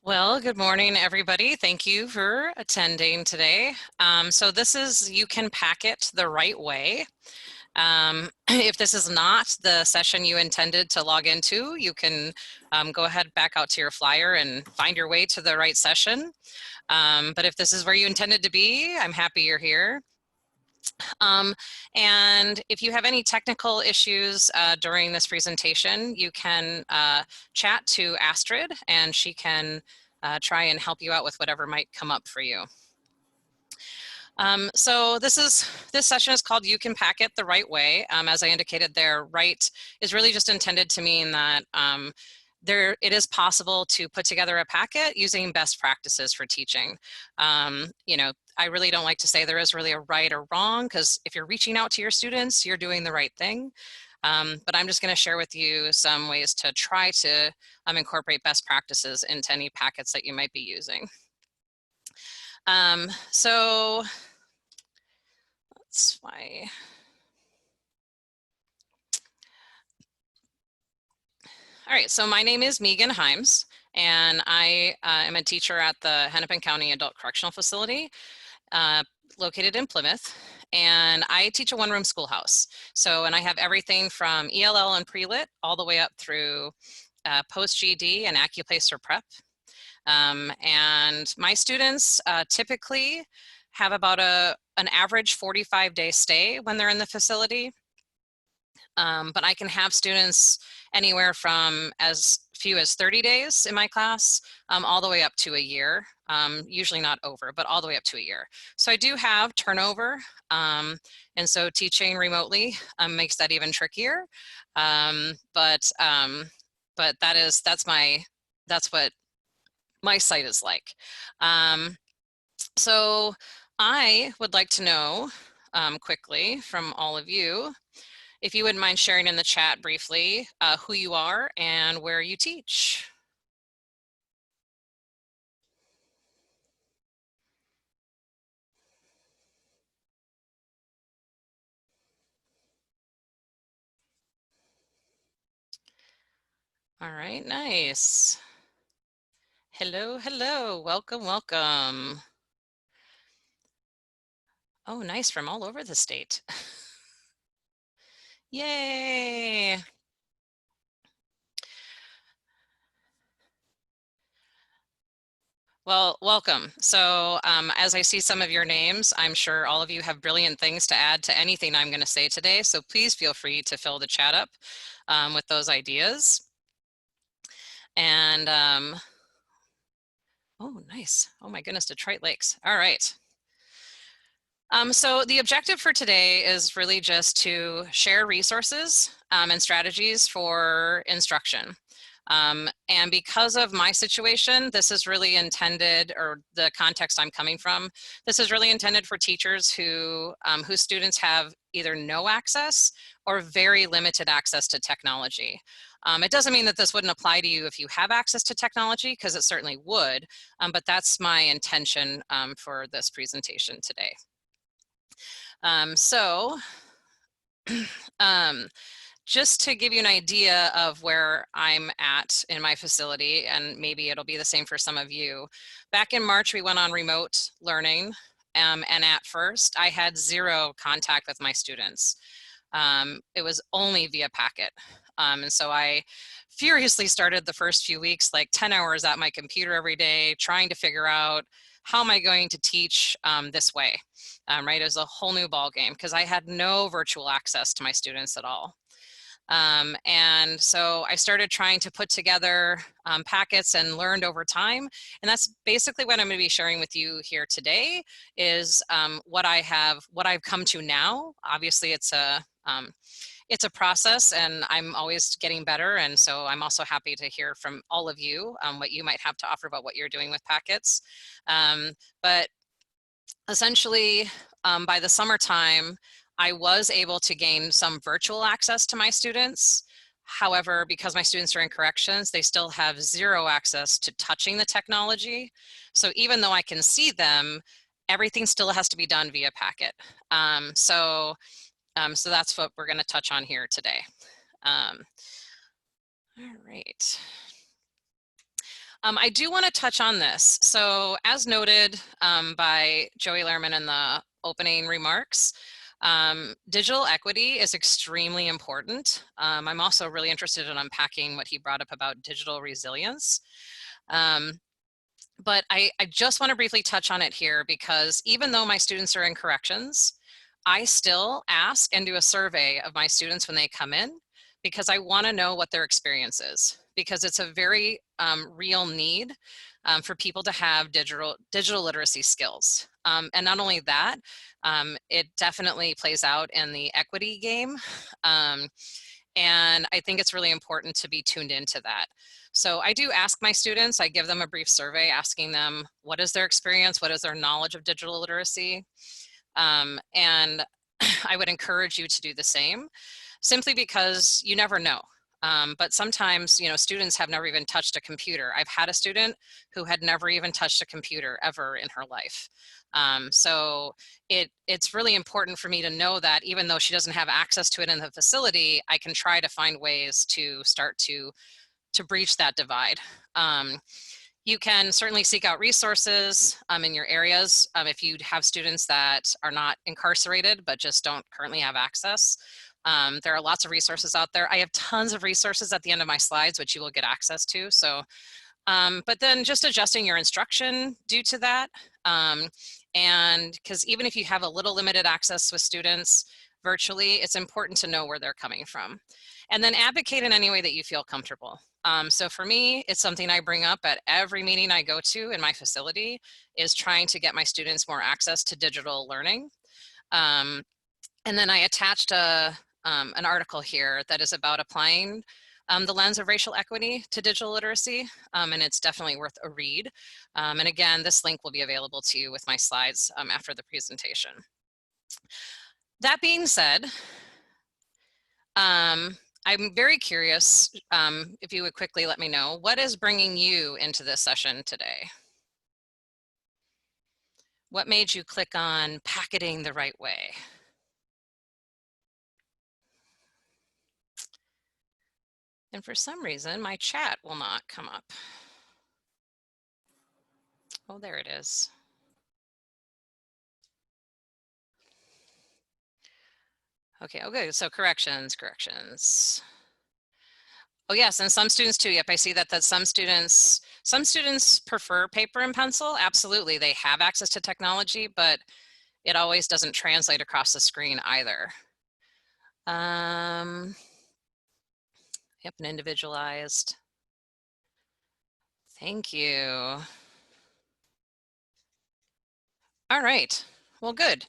Well, good morning, everybody. Thank you for attending today. So this is You Can Pack It the Right Way. If this is not the session you intended to log into, you can go ahead back out to your flyer and find your way to the right session. But if this is where you intended to be, I'm happy you're here. And if you have any technical issues during this presentation, you can chat to Astrid and she can try and help you out with whatever might come up for you. So this session is called You Can Pack It the Right Way. As I indicated there, right is really just intended to mean that it is possible to put together a packet using best practices for teaching. I really don't like to say there is really a right or wrong, because if you're reaching out to your students, you're doing the right thing. But I'm just going to share with you some ways to try to incorporate best practices into any packets that you might be using. So that's why. All right, so my name is Meagan Hymes, and I am a teacher at the Hennepin County Adult Correctional Facility located in Plymouth, and I teach a one-room schoolhouse. And I have everything from ELL and pre-lit all the way up through post-GED and AccuPlacer prep. And my students typically have about an average 45-day stay when they're in the facility. But I can have students anywhere from as few as 30 days in my class, all the way up to a year, usually not over, but all the way up to a year. So I do have turnover, and so teaching remotely makes that even trickier. But that's what my site is like. So I would like to know quickly from all of you, if you wouldn't mind sharing in the chat briefly who you are and where you teach. All right, nice. Hello, hello, welcome, welcome. Oh, nice, from all over the state. Yay. Well, welcome. So as I see some of your names, I'm sure all of you have brilliant things to add to anything I'm going to say today. So please feel free to fill the chat up with those ideas. And oh, nice. Oh my goodness, Detroit Lakes. All right. So the objective for today is really just to share resources and strategies for instruction. And because of my situation, this is really intended, or the context I'm coming from, this is really intended for teachers whose students have either no access or very limited access to technology. It doesn't mean that this wouldn't apply to you if you have access to technology, because it certainly would, but that's my intention for this presentation today. Just to give you an idea of where I'm at in my facility, and maybe it'll be the same for some of you. Back in March, we went on remote learning, and at first I had zero contact with my students. It was only via packet. And so I furiously started the first few weeks, like 10 hours at my computer every day, trying to figure out, how am I going to teach this way, right? It was a whole new ball game because I had no virtual access to my students at all. And so I started trying to put together packets and learned over time. And that's basically what I'm going to be sharing with you here today, is what I've come to now. Obviously, it's a process, and I'm always getting better. And so I'm also happy to hear from all of you what you might have to offer about what you're doing with packets. But essentially, by the summertime, I was able to gain some virtual access to my students. However, because my students are in corrections, they still have zero access to touching the technology. So even though I can see them, everything still has to be done via packet. So that's what we're going to touch on here today. All right. I do want to touch on this. So as noted by Joey Lehrman in the opening remarks, digital equity is extremely important. I'm also really interested in unpacking what he brought up about digital resilience. But I just want to briefly touch on it here because even though my students are in corrections, I still ask and do a survey of my students when they come in because I want to know what their experience is, because it's a very real need for people to have digital literacy skills. And not only that, it definitely plays out in the equity game. And I think it's really important to be tuned into that. So I do ask my students, I give them a brief survey asking them what is their experience, what is their knowledge of digital literacy, and I would encourage you to do the same, simply because you never know. But sometimes, you know, students have never even touched a computer. I've had a student who had never even touched a computer ever in her life. So it's really important for me to know that even though she doesn't have access to it in the facility, I can try to find ways to start to breach that divide. You can certainly seek out resources in your areas if you have students that are not incarcerated but just don't currently have access. There are lots of resources out there. I have tons of resources at the end of my slides, which you will get access to. So, but then just adjusting your instruction due to that. And because even if you have a little limited access with students virtually, it's important to know where they're coming from. And then advocate in any way that you feel comfortable. So for me, it's something I bring up at every meeting I go to in my facility, is trying to get my students more access to digital learning. And then I attached an article here that is about applying the lens of racial equity to digital literacy, and it's definitely worth a read. And again, this link will be available to you with my slides after the presentation. That being said, I'm very curious if you would quickly let me know, what is bringing you into this session today? What made you click on packeting the right way? And for some reason, my chat will not come up. Oh, there it is. Okay, okay, so corrections. Oh yes, and some students too. Yep, I see that some students prefer paper and pencil. Absolutely, they have access to technology, but it always doesn't translate across the screen either. Yep, and individualized. Thank you. All right, well, good.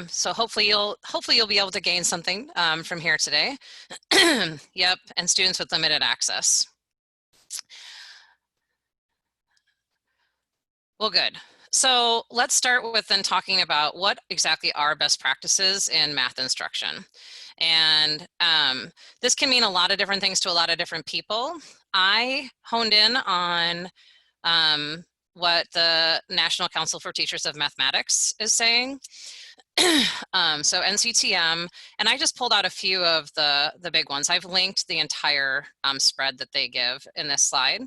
So hopefully you'll be able to gain something from here today. Yep, and students with limited access. Well, good. So let's start with then talking about what exactly are best practices in math instruction. And this can mean a lot of different things to a lot of different people. I honed in on what the National Council for Teachers of Mathematics is saying. So NCTM, and I just pulled out a few of the big ones. I've linked the entire spread that they give in this slide.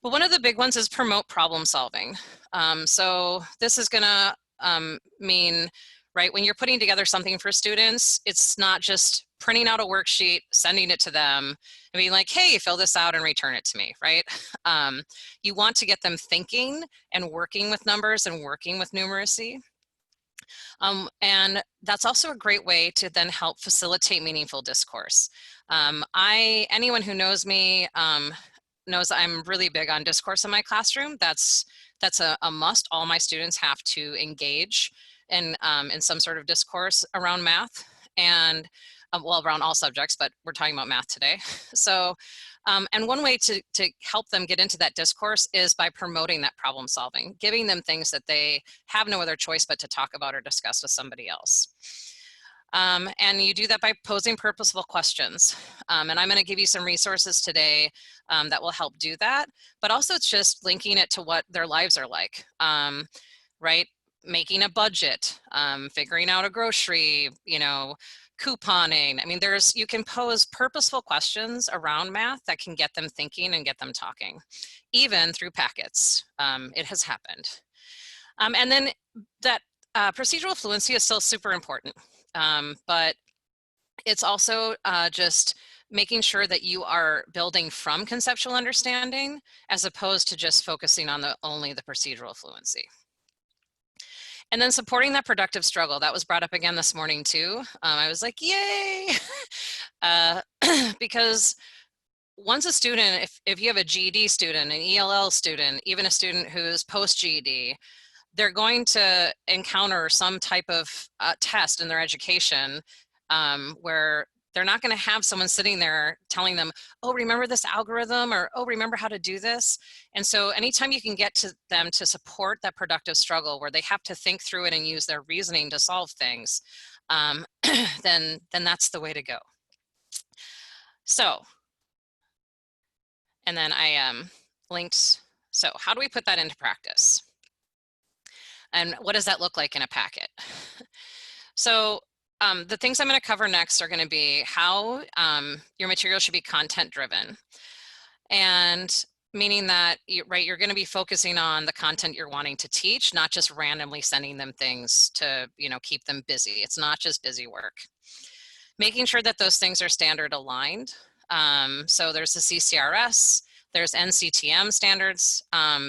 But one of the big ones is promote problem solving. So this is gonna mean, right, when you're putting together something for students, it's not just printing out a worksheet, sending it to them, and being like, hey, fill this out and return it to me, right? You want to get them thinking and working with numbers and working with numeracy. And that's also a great way to then help facilitate meaningful discourse. Anyone who knows me knows I'm really big on discourse in my classroom. That's a must. All my students have to engage in some sort of discourse around math, and well, around all subjects, but we're talking about math today. So, and one way to help them get into that discourse is by promoting that problem solving, giving them things that they have no other choice but to talk about or discuss with somebody else. And you do that by posing purposeful questions. And I'm going to give you some resources today that will help do that, but also it's just linking it to what their lives are like, right? Making a budget, figuring out a grocery, you know, couponing. I mean, you can pose purposeful questions around math that can get them thinking and get them talking, even through packets. It has happened. And then that procedural fluency is still super important, but it's also just making sure that you are building from conceptual understanding as opposed to just focusing on only the procedural fluency. And then supporting that productive struggle, that was brought up again this morning too. I was like, yay! Because once a student, if you have a GED student, an ELL student, even a student who's post-GED, they're going to encounter some type of test in their education where they're not going to have someone sitting there telling them, oh, remember this algorithm, or oh, remember how to do this. And so anytime you can get to them to support that productive struggle where they have to think through it and use their reasoning to solve things, then that's the way to go. So, and then I linked, so how do we put that into practice? And what does that look like in a packet? So the things I'm going to cover next are going to be how your material should be content driven. And meaning that, you're going to be focusing on the content you're wanting to teach, not just randomly sending them things to, keep them busy. It's not just busy work. Making sure that those things are standard aligned. So there's the CCRS, there's NCTM standards,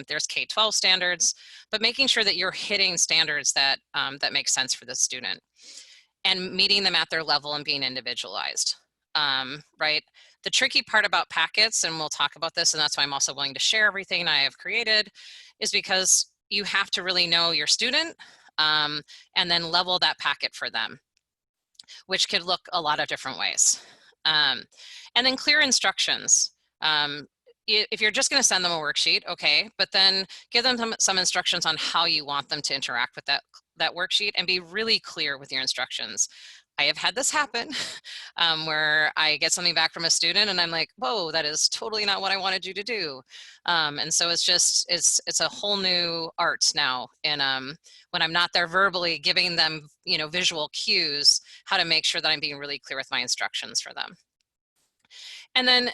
there's K-12 standards, but making sure that you're hitting standards that, that make sense for the student and meeting them at their level and being individualized, right? The tricky part about packets, and we'll talk about this, and that's why I'm also willing to share everything I have created, is because you have to really know your student and then level that packet for them, which could look a lot of different ways. And then clear instructions. If you're just going to send them a worksheet, okay, but then give them some instructions on how you want them to interact with that worksheet and be really clear with your instructions. I have had this happen where I get something back from a student and I'm like, whoa, that is totally not what I wanted you to do. And so it's a whole new art now. And when I'm not there verbally giving them, visual cues, how to make sure that I'm being really clear with my instructions for them. And then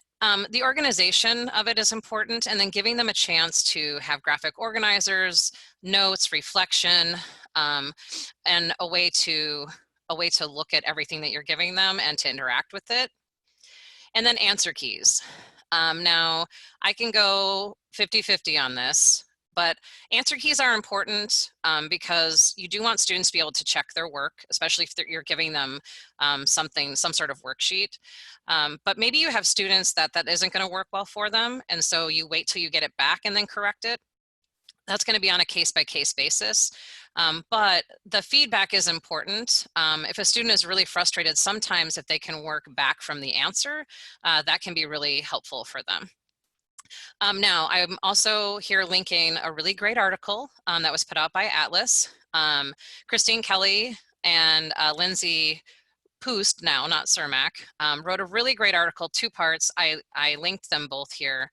the organization of it is important, and then giving them a chance to have graphic organizers, notes, reflection, and a way to look at everything that you're giving them and to interact with it. And then answer keys. Now, I can go 50-50 on this, but answer keys are important because you do want students to be able to check their work, especially if you're giving them some sort of worksheet. But maybe you have students that isn't going to work well for them, and so you wait till you get it back and then correct it. That's going to be on a case-by-case basis. But the feedback is important. If a student is really frustrated, sometimes if they can work back from the answer, that can be really helpful for them. Now, I'm also here linking a really great article that was put out by Atlas. Christine Kelly and Lindsay Poost, now not Cermak, wrote a really great article, 2 parts. I linked them both here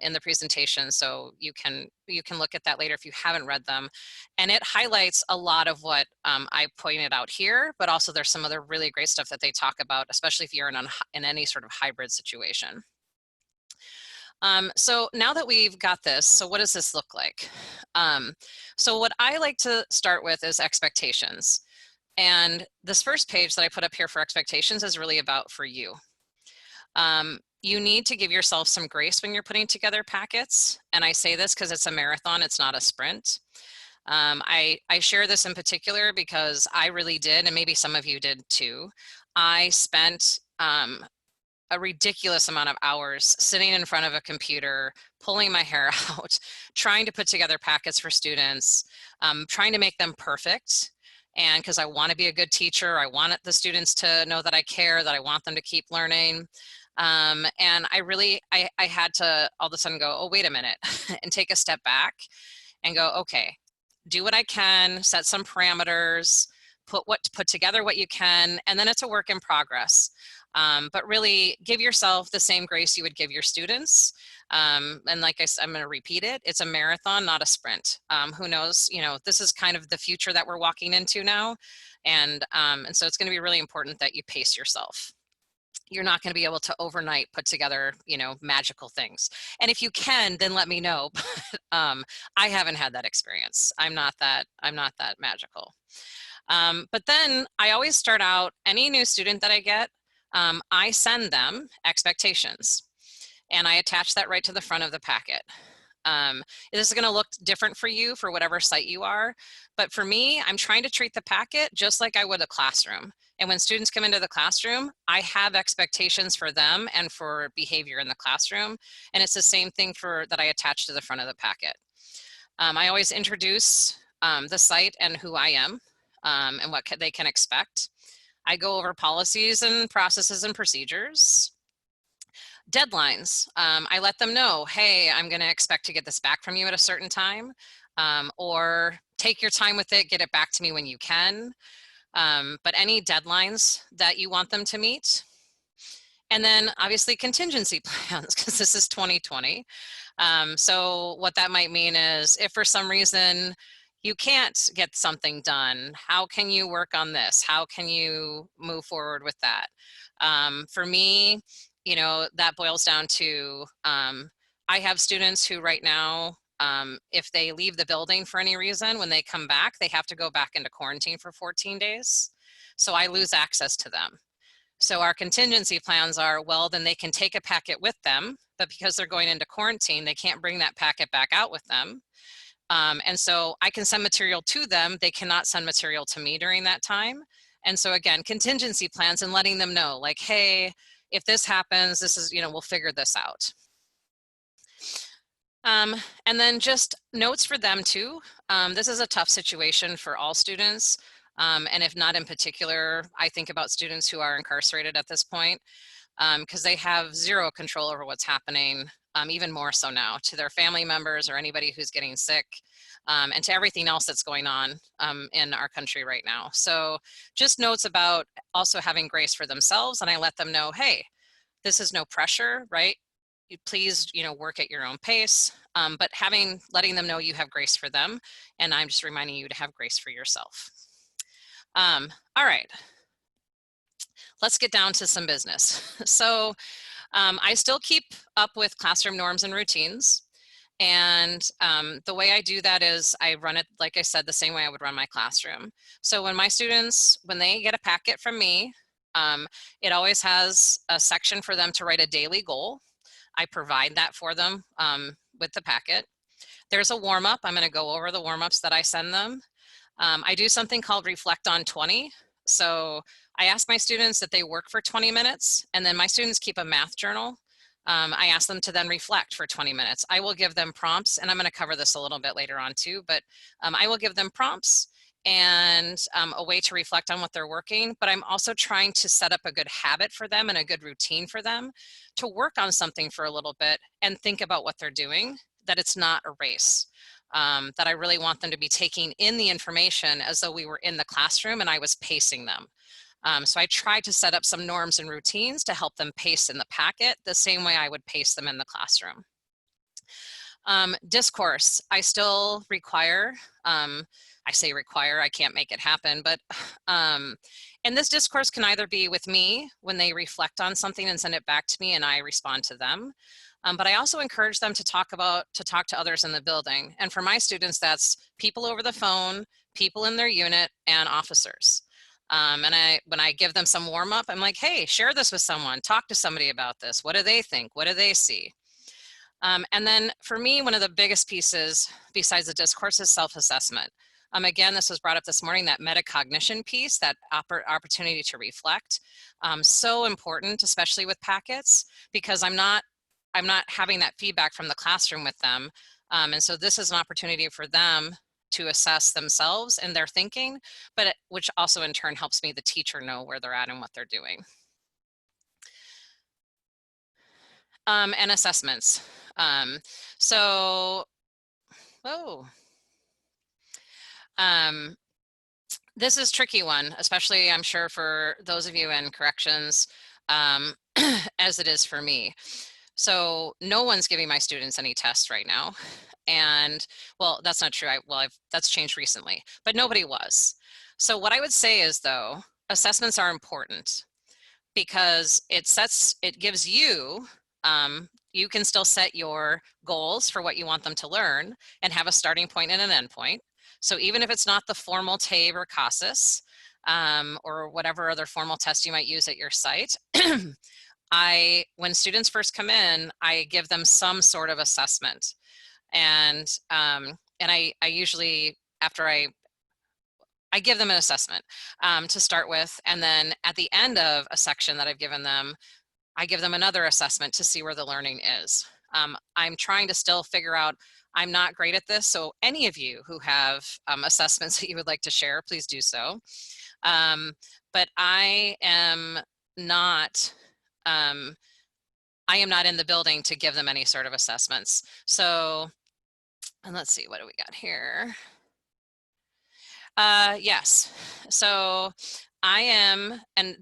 in the presentation, so you can look at that later if you haven't read them. And it highlights a lot of what I pointed out here, but also there's some other really great stuff that they talk about, especially if you're in any sort of hybrid situation. So now that we've got this, so what does this look like? So what I like to start with is expectations. And this first page that I put up here for expectations is really about for you. You need to give yourself some grace when you're putting together packets. And I say this because it's a marathon, it's not a sprint. I share this in particular because I really did, and maybe some of you did too. I spent a ridiculous amount of hours sitting in front of a computer, pulling my hair out, trying to put together packets for students, trying to make them perfect. And because I want to be a good teacher, I want the students to know that I care, that I want them to keep learning. And I had to all of a sudden go, oh, wait a minute, and take a step back and go, okay, do what I can, set some parameters, put together what you can, and then it's a work in progress. But really give yourself the same grace you would give your students. And like I said, I'm going to repeat it. It's a marathon, not a sprint. Who knows, this is kind of the future that we're walking into now. And so it's going to be really important that you pace yourself. You're not going to be able to overnight put together, magical things. And if you can, then let me know. But I haven't had that experience. I'm not that magical. But then I always start out, any new student that I get, I send them expectations, and I attach that right to the front of the packet. This is going to look different for you for whatever site you are, but for me, I'm trying to treat the packet just like I would a classroom. And when students come into the classroom, I have expectations for them and for behavior in the classroom, and it's the same thing that I attach to the front of the packet. I always introduce the site and who I am, and what they can expect. I go over policies and processes and procedures. Deadlines, I let them know, hey, I'm going to expect to get this back from you at a certain time, or take your time with it, get it back to me when you can. But any deadlines that you want them to meet. And then obviously contingency plans, because this is 2020. So what that might mean is, if for some reason you can't get something done, how can you work on this? How can you move forward with that? For me, that boils down to, I have students who right now, if they leave the building for any reason, when they come back, they have to go back into quarantine for 14 days. So I lose access to them. So our contingency plans are, well, then they can take a packet with them, but because they're going into quarantine, they can't bring that packet back out with them. And so I can send material to them. They cannot send material to me during that time. And so again, contingency plans and letting them know, like, hey, if this happens, this is, we'll figure this out. And then just notes for them too. This is a tough situation for all students. And if not in particular, I think about students who are incarcerated at this point, because they have zero control over what's happening, even more so now, to their family members or anybody who's getting sick, and to everything else that's going on in our country right now. So just notes about also having grace for themselves, and I let them know, hey, this is no pressure, right? Please, work at your own pace, but letting them know you have grace for them, and I'm just reminding you to have grace for yourself. All right, let's get down to some business. So I still keep up with classroom norms and routines. And the way I do that is I run it, like I said, the same way I would run my classroom. So when my students, when they get a packet from me, it always has a section for them to write a daily goal. I provide that for them with the packet. There's a warm-up. I'm going to go over the warm-ups that I send them. I do something called Reflect on 20. So I ask my students that they work for 20 minutes, and then my students keep a math journal. I ask them to then reflect for 20 minutes. I will give them prompts, and I'm going to cover this a little bit later on too, but I will give them prompts and a way to reflect on what they're working, but I'm also trying to set up a good habit for them and a good routine for them to work on something for a little bit and think about what they're doing, that it's not a race. That I really want them to be taking in the information as though we were in the classroom and I was pacing them. So I try to set up some norms and routines to help them pace in the packet the same way I would pace them in the classroom. Discourse, I still require, I say require, I can't make it happen, but and this discourse can either be with me when they reflect on something and send it back to me and I respond to them. But I also encourage them to talk to others in the building. And for my students, that's people over the phone, people in their unit, and officers. And when I give them some warm up, I'm like, hey, share this with someone, talk to somebody about this. What do they think? What do they see? And then for me, one of the biggest pieces besides the discourse is self-assessment. Again, this was brought up this morning, that metacognition piece, that opportunity to reflect. So important, especially with packets, because I'm not having that feedback from the classroom with them. And so this is an opportunity for them to assess themselves and their thinking, but which also in turn helps me, the teacher, know where they're at and what they're doing. And assessments. This is a tricky one, especially I'm sure for those of you in corrections, as it is for me. So no one's giving my students any tests right now. And well, that's not true. That's changed recently, but nobody was. So what I would say is, though, assessments are important because it gives you, you can still set your goals for what you want them to learn and have a starting point and an end point. So even if it's not the formal TABE or CASAS, or whatever other formal test you might use at your site, when students first come in, I give them some sort of assessment. And I usually, after I give them an assessment to start with, and then at the end of a section that I've given them, I give them another assessment to see where the learning is. I'm trying to still figure out, I'm not great at this, so any of you who have assessments that you would like to share, please do so. But I am not in the building to give them any sort of assessments. So, and let's see, what do we got here? Yes, so I am, and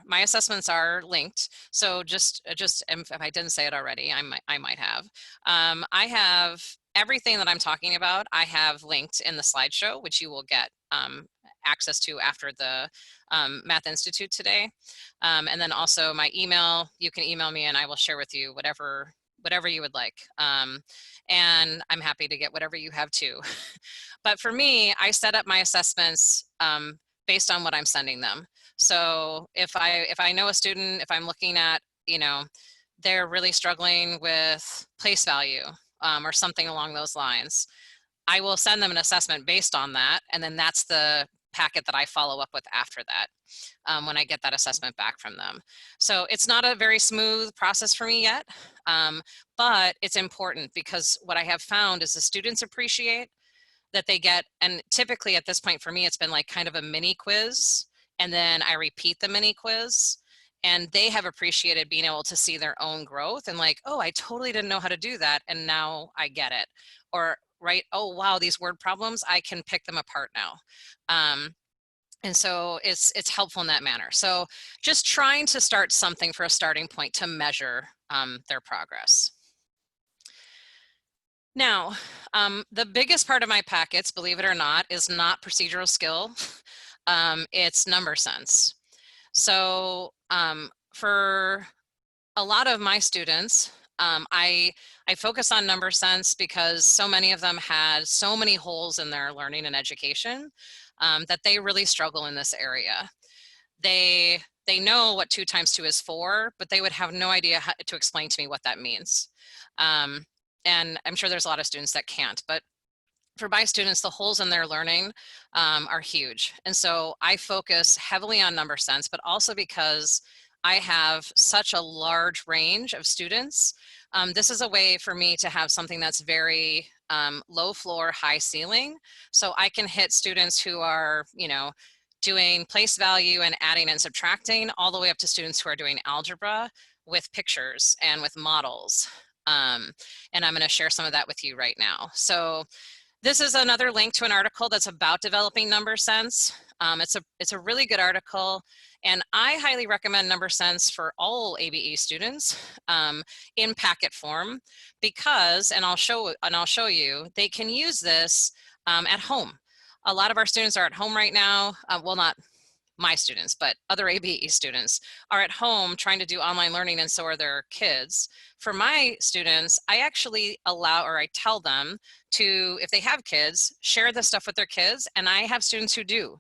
my assessments are linked. So just if I didn't say it already, I might have. I have everything that I'm talking about, I have linked in the slideshow, which you will get access to after the Math Institute today. And then also my email, you can email me and I will share with you whatever you would like. And I'm happy to get whatever you have too. But for me, I set up my assessments based on what I'm sending them. So if I know a student, if I'm looking at, they're really struggling with place value or something along those lines, I will send them an assessment based on that. And then that's the packet that I follow up with after that when I get that assessment back from them. So it's not a very smooth process for me yet, but it's important because what I have found is the students appreciate that they get, and typically at this point for me, it's been like kind of a mini quiz, and then I repeat the mini quiz, and they have appreciated being able to see their own growth and like, oh, I totally didn't know how to do that, and now I get it. Or, right, oh, wow, these word problems, I can pick them apart now. And so it's helpful in that manner. So just trying to start something for a starting point to measure their progress. Now, the biggest part of my packets, believe it or not, is not procedural skill. It's number sense. So for a lot of my students, I focus on number sense because so many of them had so many holes in their learning and education that they really struggle in this area. They know what 2 times 2 is 4, but they would have no idea how to explain to me what that means. And I'm sure there's a lot of students that can't, but for my students, the holes in their learning are huge. And so I focus heavily on number sense, but also because I have such a large range of students, this is a way for me to have something that's very low floor, high ceiling. So I can hit students who are, doing place value and adding and subtracting, all the way up to students who are doing algebra with pictures and with models. And I'm going to share some of that with you right now. So this is another link to an article that's about developing number sense. It's a really good article, and I highly recommend number sense for all ABE students in packet form because, and I'll show you, they can use this at home. A lot of our students are at home right now. Well, not my students, but other ABE students are at home trying to do online learning, and so are their kids. For my students, I actually I tell them to, if they have kids, share this stuff with their kids, and I have students who do.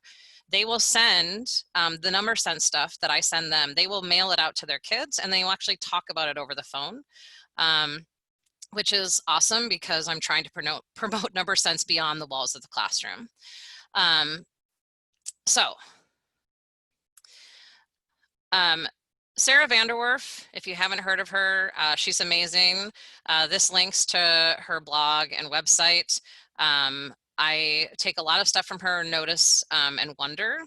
They will send the number sense stuff that I send them, they will mail it out to their kids, and they will actually talk about it over the phone. Which is awesome because I'm trying to promote number sense beyond the walls of the classroom. Sarah Vanderwerf, if you haven't heard of her, she's amazing. This links to her blog and website. I take a lot of stuff from her, notice and wonder.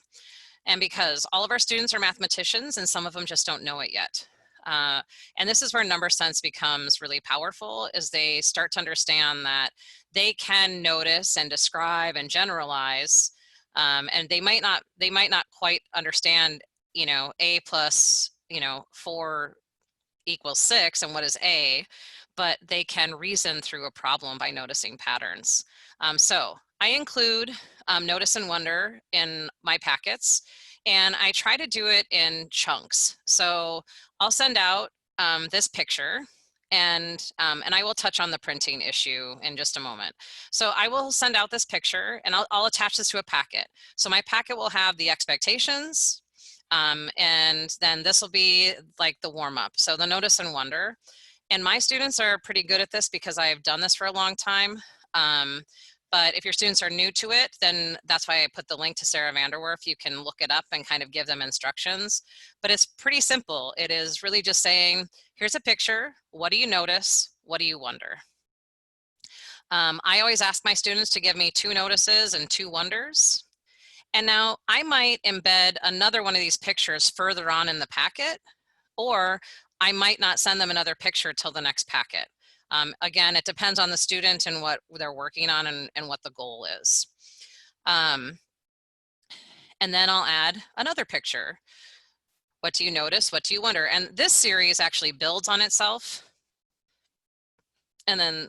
And because all of our students are mathematicians and some of them just don't know it yet. And this is where number sense becomes really powerful, as they start to understand that they can notice and describe and generalize, and they might not quite understand, a plus, 4 equals 6 and what is A, but they can reason through a problem by noticing patterns. So I include Notice and Wonder in my packets, and I try to do it in chunks. So I'll send out this picture, and I will touch on the printing issue in just a moment. So I will send out this picture, and I'll attach this to a packet. So my packet will have the expectations, and then this will be like the warm-up. So the Notice and Wonder. And my students are pretty good at this because I've done this for a long time. But if your students are new to it, then that's why I put the link to Sarah Vanderwerf. You can look it up and kind of give them instructions. But it's pretty simple. It is really just saying, here's a picture. What do you notice? What do you wonder? I always ask my students to give me 2 notices and 2 wonders. And now I might embed another one of these pictures further on in the packet, or I might not send them another picture till the next packet. Again, it depends on the student and what they're working on and what the goal is. And then I'll add another picture. What do you notice? What do you wonder? And this series actually builds on itself. And then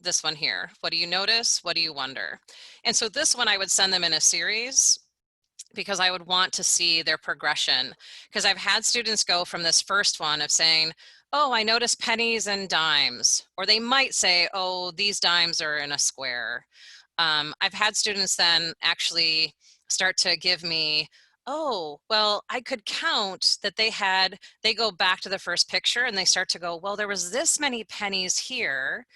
this one here, what do you notice? What do you wonder? And so this one I would send them in a series because I would want to see their progression. Because I've had students go from this first one of saying, oh, I notice pennies and dimes, or they might say, oh, these dimes are in a square. I've had students then actually start to give me, oh, well, I could count that they go back to the first picture and they start to go, well, there was this many pennies here.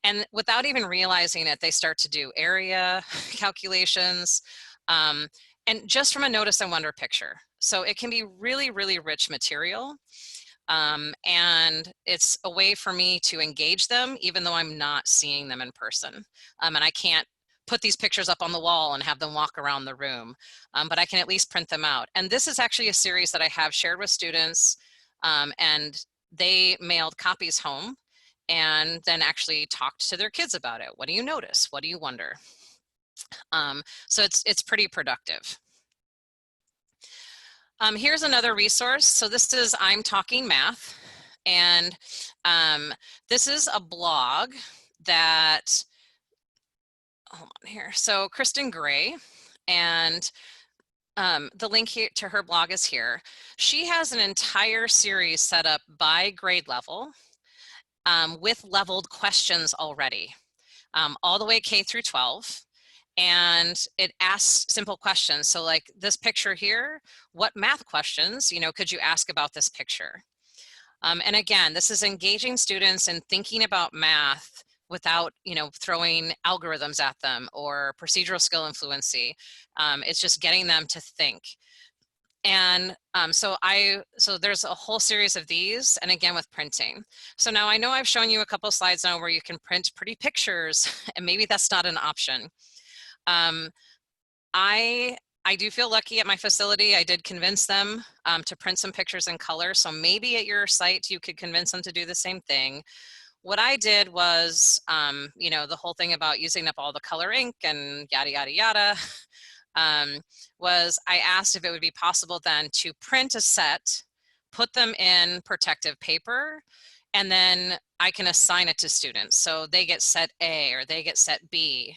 And without even realizing it, they start to do area calculations, and just from a Notice and Wonder picture. So it can be really, really rich material. And it's a way for me to engage them, even though I'm not seeing them in person. And I can't put these pictures up on the wall and have them walk around the room, but I can at least print them out. And this is actually a series that I have shared with students, and they mailed copies home and then actually talked to their kids about it. What do you notice? What do you wonder? So it's pretty productive. Here's another resource. So this is I'm Talking Math, and this is a blog that, hold on here. So Kristen Gray, and the link here to her blog is here. She has an entire series set up by grade level, with leveled questions already, all the way K through 12. And it asks simple questions. So like this picture here, what math questions, could you ask about this picture? And again, this is engaging students in thinking about math without, throwing algorithms at them or procedural skill and fluency. It's just getting them to think. And so there's a whole series of these, and again with printing. So now I know I've shown you a couple slides now where you can print pretty pictures, and maybe that's not an option. I do feel lucky at my facility. I did convince them to print some pictures in color. So maybe at your site, you could convince them to do the same thing. What I did was, the whole thing about using up all the color ink and yada, yada, yada, was I asked if it would be possible then to print a set, put them in protective paper, and then I can assign it to students. So they get set A or they get set B.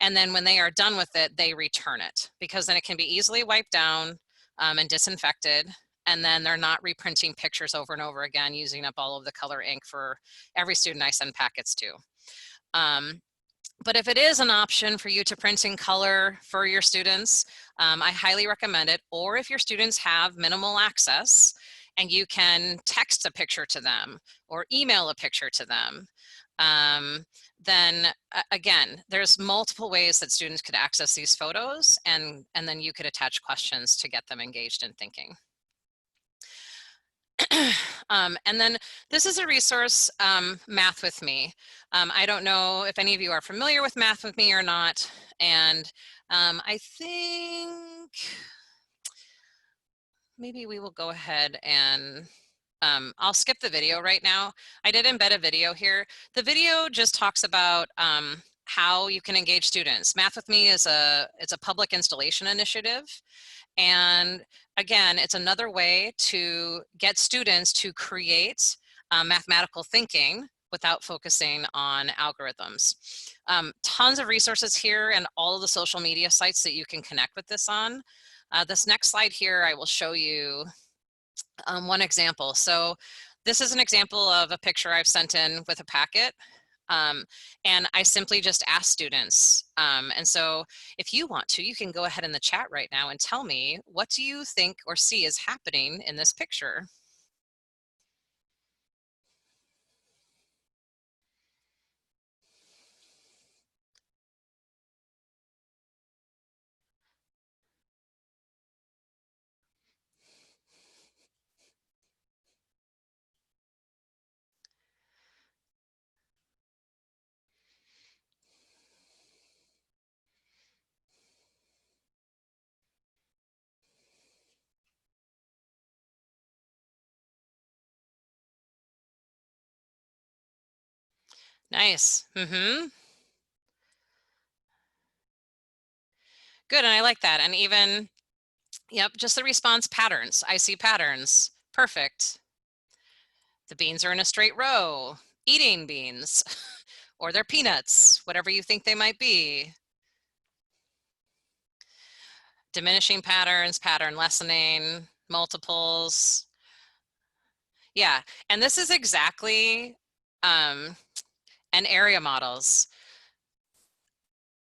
And then when they are done with it, they return it, because then it can be easily wiped down and disinfected. And then they're not reprinting pictures over and over again, using up all of the color ink for every student I send packets to. But if it is an option for you to print in color for your students, I highly recommend it. Or if your students have minimal access and you can text a picture to them or email a picture to them, then again, there's multiple ways that students could access these photos, and then you could attach questions to get them engaged in thinking. And then this is a resource, Math with Me. I don't know if any of you are familiar with Math with Me or not, and I think maybe we will go ahead and I'll skip the video right now. I did embed a video here. The video just talks about how you can engage students. Math with Me is it's a public installation initiative. And again, it's another way to get students to create mathematical thinking without focusing on algorithms. Tons of resources here and all of the social media sites that you can connect with this on. This next slide here, I will show you one example. So this is an example of a picture I've sent in with a packet. And I simply just ask students. And so if you want to, you can go ahead in the chat right now and tell me, what do you think or see is happening in this picture? Nice. Mm-hmm. Good, and I like that. And even, yep, just the response patterns. I see patterns. Perfect. The beans are in a straight row. Eating beans, or they're peanuts, whatever you think they might be. Diminishing patterns, pattern lessening, multiples. Yeah, and this is exactly, and area models.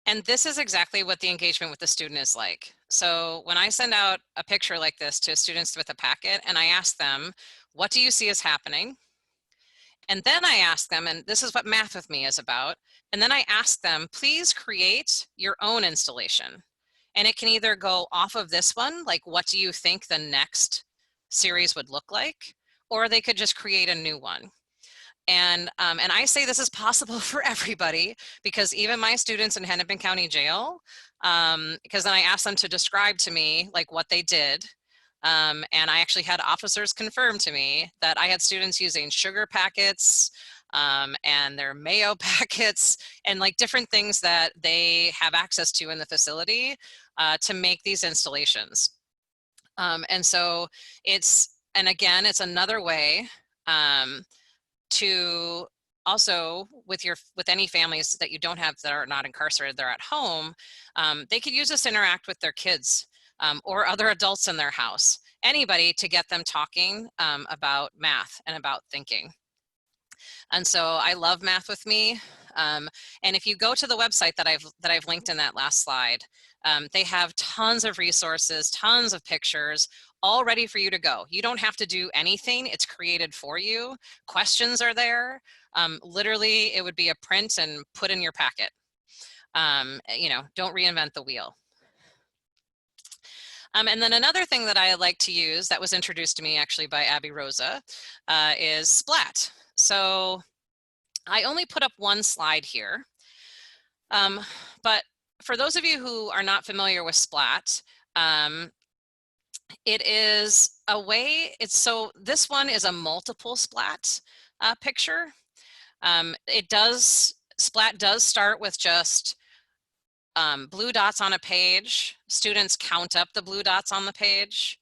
And this is exactly what the engagement with the student is like. So when I send out a picture like this to students with a packet and I ask them, what do you see is happening? And then I ask them, and this is what Math with Me is about, and then I ask them, please create your own installation. And it can either go off of this one, like what do you think the next series would look like? Or they could just create a new one. And I say this is possible for everybody, because even my students in Hennepin County Jail, because then I asked them to describe to me like what they did. And I actually had officers confirm to me that I had students using sugar packets and their mayo packets and like different things that they have access to in the facility to make these installations. And so and again, it's another way to also with any families that you don't have that are not incarcerated, they're at home, they could use this to interact with their kids or other adults in their house, anybody, to get them talking about math and about thinking. And so I love Math with Me. And if you go to the website that I've linked in that last slide, they have tons of resources, tons of pictures, all ready for you to go. You don't have to do anything. It's created for you. Questions are there. Literally, it would be a print and put in your packet. You know, don't reinvent the wheel. And then another thing that I like to use that was introduced to me actually by Abby Rosa is Splat. So I only put up one slide here, but for those of you who are not familiar with Splat, it is a way, so this one is a multiple Splat picture. Splat does start with just blue dots on a page. Students count up the blue dots on the page.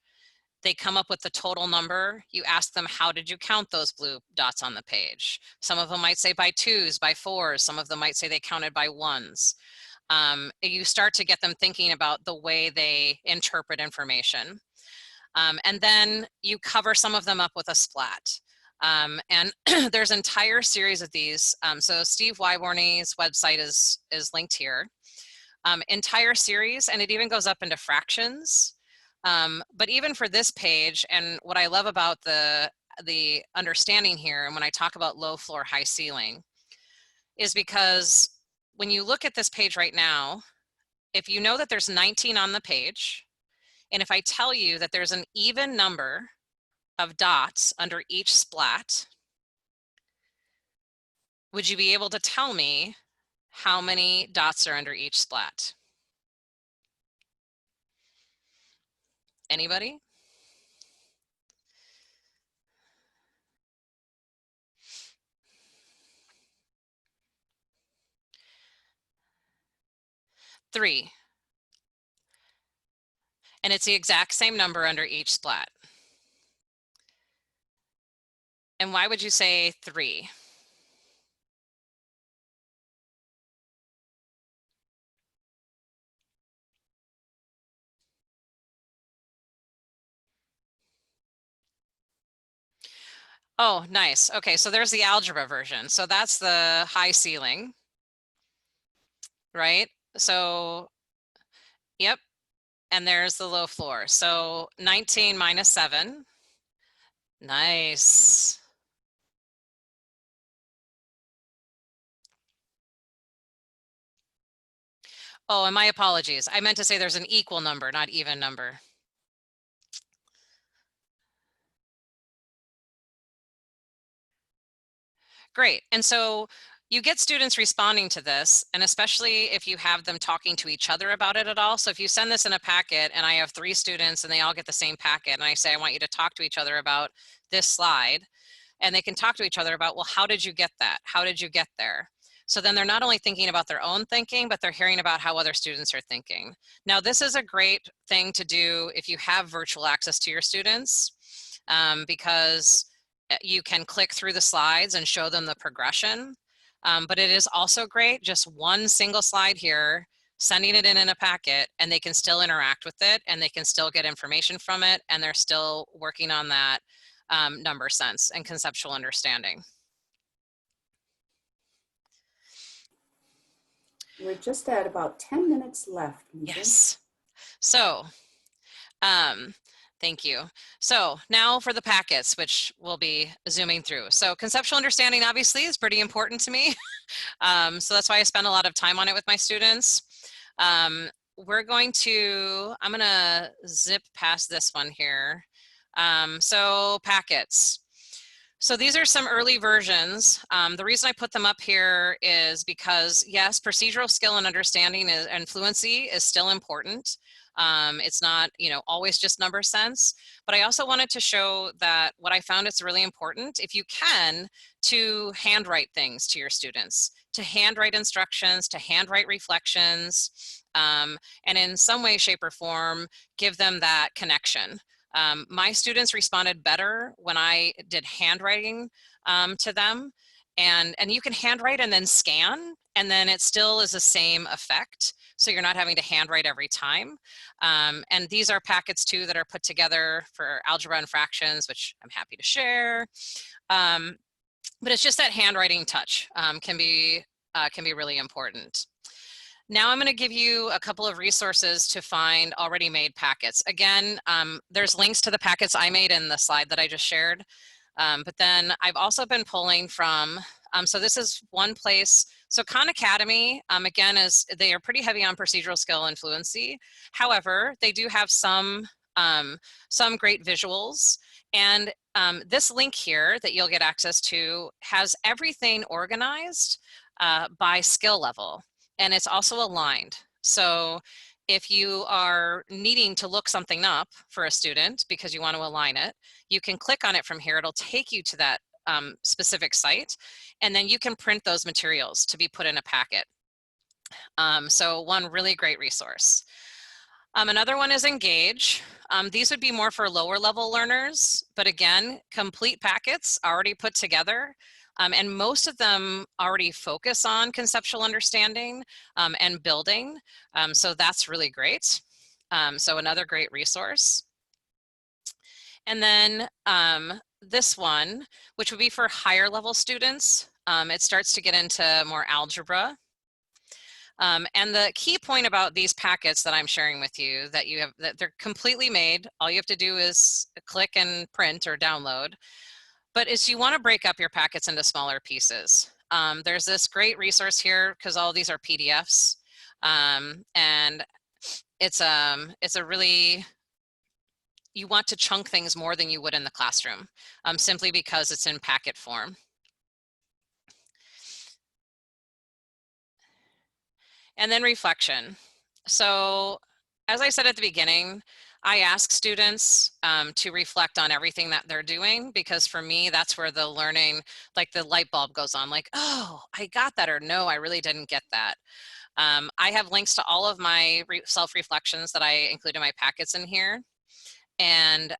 They come up with the total number. You ask them, how did you count those blue dots on the page? Some of them might say by twos, by fours. Some of them might say they counted by ones. You start to get them thinking about the way they interpret information. And then you cover some of them up with a splat. And there's an entire series of these. So Steve Wyborney's website is linked here. Entire series, and it even goes up into fractions. But even for this page, and what I love about the understanding here, and when I talk about low floor, high ceiling, is because when you look at this page right now, if you know that there's 19 on the page, and if I tell you that there's an even number of dots under each splat, would you be able to tell me how many dots are under each splat? Anybody? Three. And it's the exact same number under each splat. And why would you say 3? Oh, nice. Okay, so there's the algebra version. So that's the high ceiling, right? So, yep. And there's the low floor. So 19 minus 7. Nice. Oh, and my apologies. I meant to say there's an equal number, not even number. Great. And so you get students responding to this, and especially if you have them talking to each other about it at all. So if you send this in a packet and I have 3 students and they all get the same packet and I say, I want you to talk to each other about this slide, and they can talk to each other about, well, how did you get that? How did you get there? So then they're not only thinking about their own thinking, but they're hearing about how other students are thinking. Now, this is a great thing to do if you have virtual access to your students, because you can click through the slides and show them the progression. But it is also great, just one single slide here, sending it in a packet, and they can still interact with it and they can still get information from it, and they're still working on that number sense and conceptual understanding. We're just at about 10 minutes left, Meagan. Yes. So, thank you. So now for the packets, which we'll be zooming through. So conceptual understanding obviously is pretty important to me. So that's why I spend a lot of time on it with my students. I'm gonna zip past this one here. So packets. So these are some early versions. The reason I put them up here is because, yes, procedural skill and understanding and fluency is still important. It's not, always just number sense, but I also wanted to show that what I found is really important, if you can, to handwrite things to your students, to handwrite instructions, to handwrite reflections, and in some way, shape, or form, give them that connection. My students responded better when I did handwriting to them, and you can handwrite and then scan, and then it still is the same effect. So you're not having to handwrite every time. And these are packets too that are put together for algebra and fractions, which I'm happy to share. But it's just that handwriting touch can be really important. Now I'm going to give you a couple of resources to find already made packets. Again, there's links to the packets I made in the slide that I just shared. But then I've also been pulling from, so this is one place. So Khan Academy, again, they are pretty heavy on procedural skill and fluency. However, they do have some great visuals. And this link here that you'll get access to has everything organized by skill level. And it's also aligned. So if you are needing to look something up for a student because you want to align it, you can click on it from here. It'll take you to that specific site, and then you can print those materials to be put in a packet. So one really great resource. Another one is Engage. These would be more for lower level learners, but again, complete packets already put together. And most of them already focus on conceptual understanding and building. So that's really great. So another great resource. And then this one, which would be for higher level students. It starts to get into more algebra. And the key point about these packets that I'm sharing with you, that they're completely made. All you have to do is click and print or download. But is you want to break up your packets into smaller pieces. There's this great resource here because all of these are PDFs, and it's a really, you want to chunk things more than you would in the classroom, simply because it's in packet form. And then reflection. So as I said at the beginning, I ask students to reflect on everything that they're doing, because for me, that's where the learning, like the light bulb goes on, like, oh, I got that, or no, I really didn't get that. I have links to all of my self-reflections that I include in my packets in here. And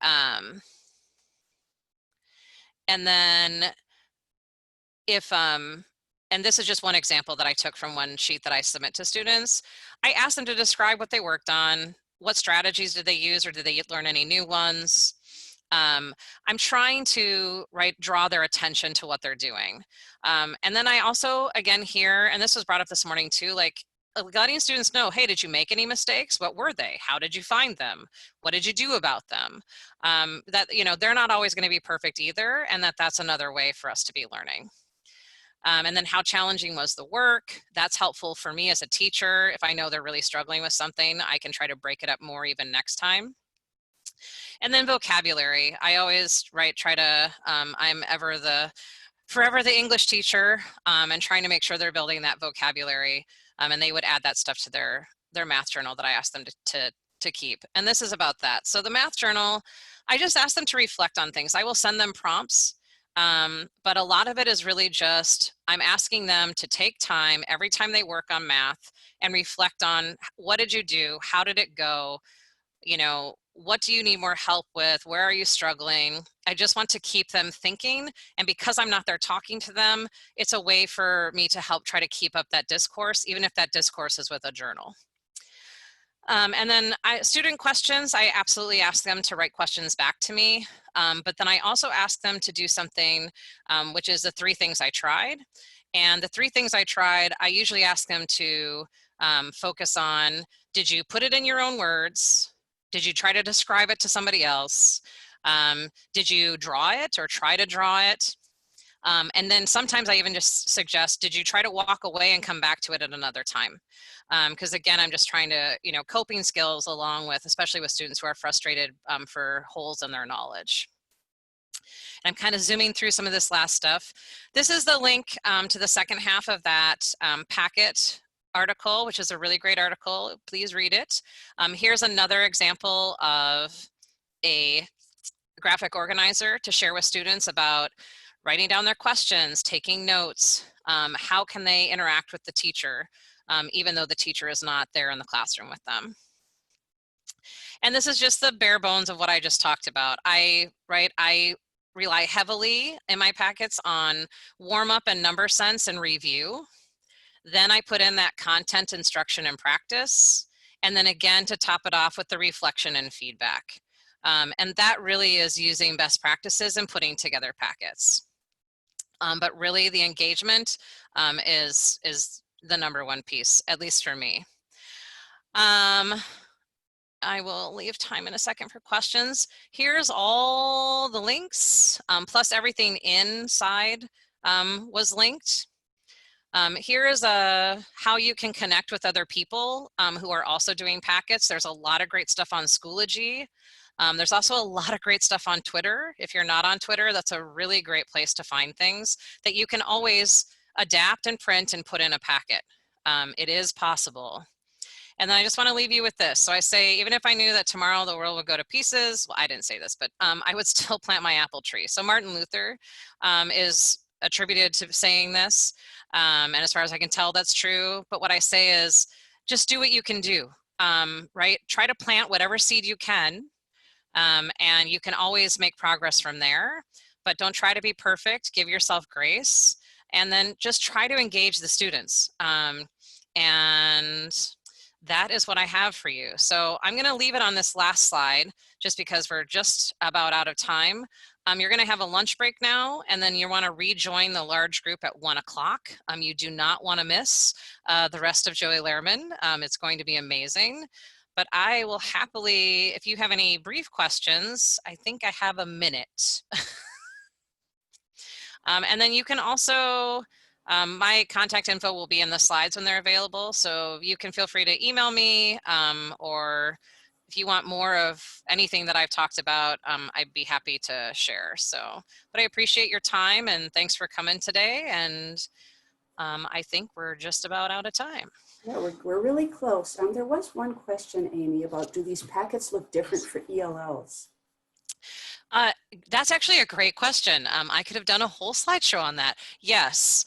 And then if, and this is just one example that I took from one sheet that I submit to students, I asked them to describe what they worked on, what strategies did they use, or did they learn any new ones? I'm trying to draw their attention to what they're doing. And then I also, again here, and this was brought up this morning too, like letting students know, hey, did you make any mistakes? What were they? How did you find them? What did you do about them? That, you know, they're not always going to be perfect either, and that's another way for us to be learning. And then how challenging was the work? That's helpful for me as a teacher. If I know they're really struggling with something, I can try to break it up more even next time. And then vocabulary. I always try to, I'm forever the English teacher, and trying to make sure they're building that vocabulary. And they would add that stuff to their math journal that I asked them to keep. And this is about that. So the math journal, I just ask them to reflect on things. I will send them prompts, but a lot of it is really just, I'm asking them to take time every time they work on math and reflect on, what did you do? How did it go? You know, what do you need more help with? Where are you struggling? I just want to keep them thinking. And because I'm not there talking to them, it's a way for me to help try to keep up that discourse, even if that discourse is with a journal. And then student questions, I absolutely ask them to write questions back to me. But then I also ask them to do something, which is the 3 things I tried. And the 3 things I tried, I usually ask them to focus on, did you put it in your own words? Did you try to describe it to somebody else? Did you draw it or try to draw it? And then sometimes I even just suggest, did you try to walk away and come back to it at another time? Because again, I'm just trying to, you know, coping skills along with, especially with students who are frustrated for holes in their knowledge. And I'm kind of zooming through some of this last stuff. This is the link to the second half of that packet article, which is a really great article. Please read it. Here's another example of a graphic organizer to share with students about writing down their questions, taking notes, how can they interact with the teacher, even though the teacher is not there in the classroom with them. And this is just the bare bones of what I just talked about. I rely heavily in my packets on warm up and number sense and review. Then I put in that content, instruction, and practice. And then again, to top it off with the reflection and feedback. And that really is using best practices and putting together packets. But really the engagement is the #1 piece, at least for me. I will leave time in a second for questions. Here's all the links, plus everything inside was linked. Here is how you can connect with other people who are also doing packets. There's a lot of great stuff on Schoology. There's also a lot of great stuff on Twitter. If you're not on Twitter, that's a really great place to find things that you can always adapt and print and put in a packet. It is possible. And then I just want to leave you with this. So I say, even if I knew that tomorrow the world would go to pieces, well, I didn't say this, but I would still plant my apple tree. So Martin Luther is attributed to saying this. And as far as I can tell, that's true. But what I say is, just do what you can do, right? Try to plant whatever seed you can. And you can always make progress from there, but don't try to be perfect. Give yourself grace, and then just try to engage the students. And that is what I have for you. So I'm going to leave it on this last slide just because we're just about out of time. You're going to have a lunch break now, and then you want to rejoin the large group at 1 o'clock. You do not want to miss the rest of Joey Lehrman. It's going to be amazing. But I will happily, if you have any brief questions, I think I have a minute. And then you can also, my contact info will be in the slides when they're available. So you can feel free to email me, or if you want more of anything that I've talked about, I'd be happy to share. So, but I appreciate your time and thanks for coming today. And I think we're just about out of time. Yeah, we're really close. There was one question, Amy, about do these packets look different for ELLs? That's actually a great question. I could have done a whole slideshow on that. Yes.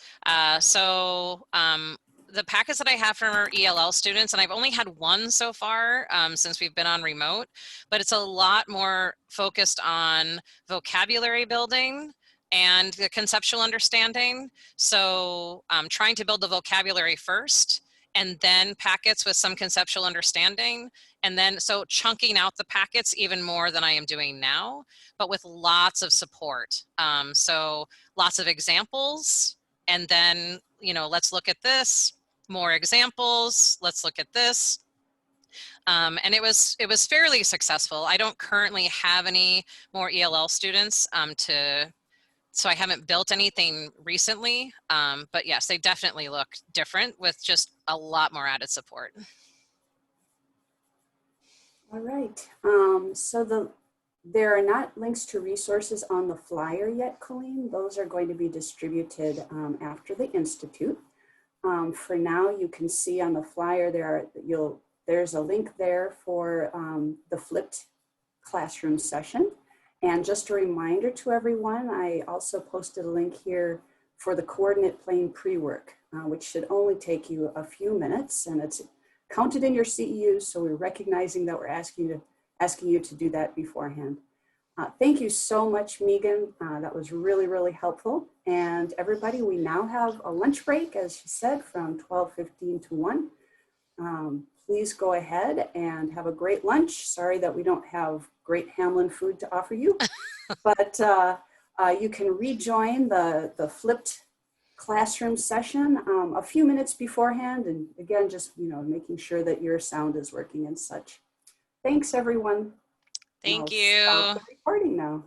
The packets that I have for our ELL students, and I've only had one so far since we've been on remote, but it's a lot more focused on vocabulary building, and the conceptual understanding. So trying to build the vocabulary first, and then packets with some conceptual understanding. And then so chunking out the packets even more than I am doing now, but with lots of support. So lots of examples, and then, you know, let's look at this, more examples, let's look at this. And it was fairly successful. I don't currently have any more ELL students so I haven't built anything recently, but yes, they definitely look different with just a lot more added support. All right. There are not links to resources on the flyer yet, Colleen. Those are going to be distributed after the Institute. For now, you can see on the flyer there's a link there for the flipped classroom session. And just a reminder to everyone, I also posted a link here for the coordinate plane pre-work, which should only take you a few minutes, and it's counted in your CEUs, so we're recognizing that we're asking you to do that beforehand. Thank you so much, Meagan. That was really, really helpful. And everybody, we now have a lunch break, as she said, from 12:15 to 1. Please go ahead and have a great lunch. Sorry that we don't have great Hamlin food to offer you, but you can rejoin the flipped classroom session a few minutes beforehand. And again, just, you know, making sure that your sound is working and such. Thanks, everyone. Thank I'll stop you. the recording now.